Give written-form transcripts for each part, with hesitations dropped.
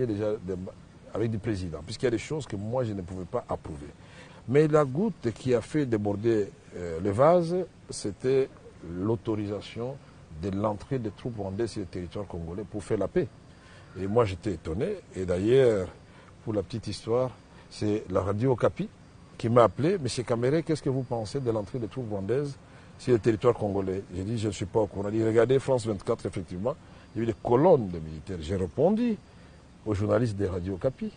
déjà avec du président, puisqu'il y a des choses que moi je ne pouvais pas approuver. Mais la goutte qui a fait déborder le vase, c'était l'autorisation de l'entrée des troupes rwandaises sur le territoire congolais pour faire la paix. Et moi j'étais étonné, et d'ailleurs, pour la petite histoire, c'est la radio Okapi qui m'a appelé. Monsieur Kamere, qu'est-ce que vous pensez de l'entrée des troupes rwandaises sur le territoire congolais? J'ai dit, je ne suis pas au courant. Il a dit, regardez France 24, effectivement, il y a eu des colonnes de militaires. J'ai répondu au journaliste de Radio Okapi.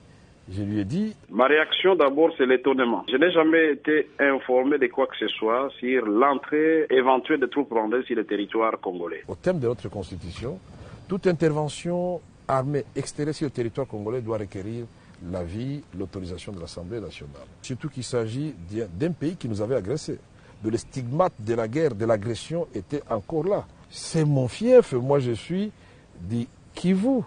Je lui ai dit... Ma réaction d'abord, c'est l'étonnement. Je n'ai jamais été informé de quoi que ce soit sur l'entrée éventuelle des troupes rwandaises sur le territoire congolais. Au terme de notre constitution, toute intervention armée extérieure sur le territoire congolais doit requérir l'avis, l'autorisation de l'Assemblée nationale. Surtout qu'il s'agit d'un pays qui nous avait agressés. De les stigmates de la guerre, de l'agression étaient encore là. C'est mon fief. Moi, je suis dit Kivu,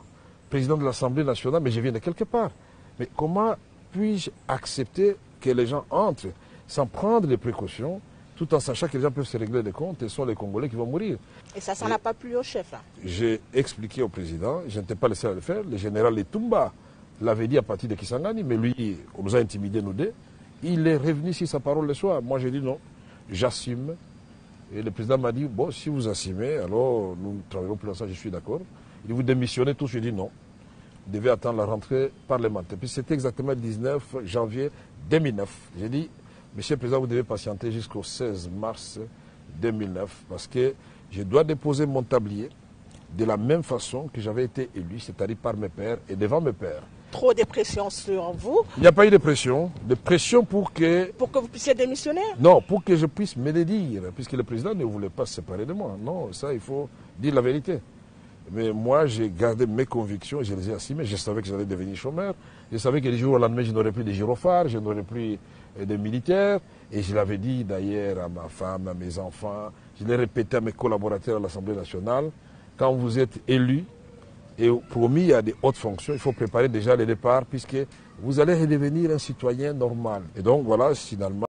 président de l'Assemblée nationale, mais je viens de quelque part. Mais comment puis-je accepter que les gens entrent sans prendre les précautions, tout en sachant que les gens peuvent se régler des comptes et ce sont les Congolais qui vont mourir? Et ça n'a pas plu au chef, là? J'ai expliqué au président, je n'étais pas le seul à le faire, le général Etumba l'avait dit à partir de Kisangani, mais lui, on nous a intimidés nous deux. Il est revenu sur sa parole le soir. Moi, j'ai dit non, j'assume. Et le président m'a dit, bon, si vous assumez, alors nous travaillerons plus ensemble, je suis d'accord. Il dit, vous démissionnez tous, je dis non. Vous devez attendre la rentrée parlementaire. Puis c'était exactement le 19 janvier 2009. J'ai dit, monsieur le président, vous devez patienter jusqu'au 16 mars 2009 parce que je dois déposer mon tablier de la même façon que j'avais été élu, c'est-à-dire par mes pairs et devant mes pairs. Trop de pression sur vous? Il n'y a pas eu de pression pour que... Pour que vous puissiez démissionner? Non, pour que je puisse me le dire, puisque le président ne voulait pas se séparer de moi. Non, ça, il faut dire la vérité. Mais moi, j'ai gardé mes convictions, je les ai assumées. Je savais que j'allais devenir chômeur. Je savais que du jour au lendemain, je n'aurais plus de gyrophares, je n'aurais plus de militaires. Et je l'avais dit d'ailleurs à ma femme, à mes enfants. Je l'ai répété à mes collaborateurs à l'Assemblée nationale. Quand vous êtes élu et promis à des hautes fonctions, il faut préparer déjà le départ puisque vous allez redevenir un citoyen normal. Et donc voilà, finalement,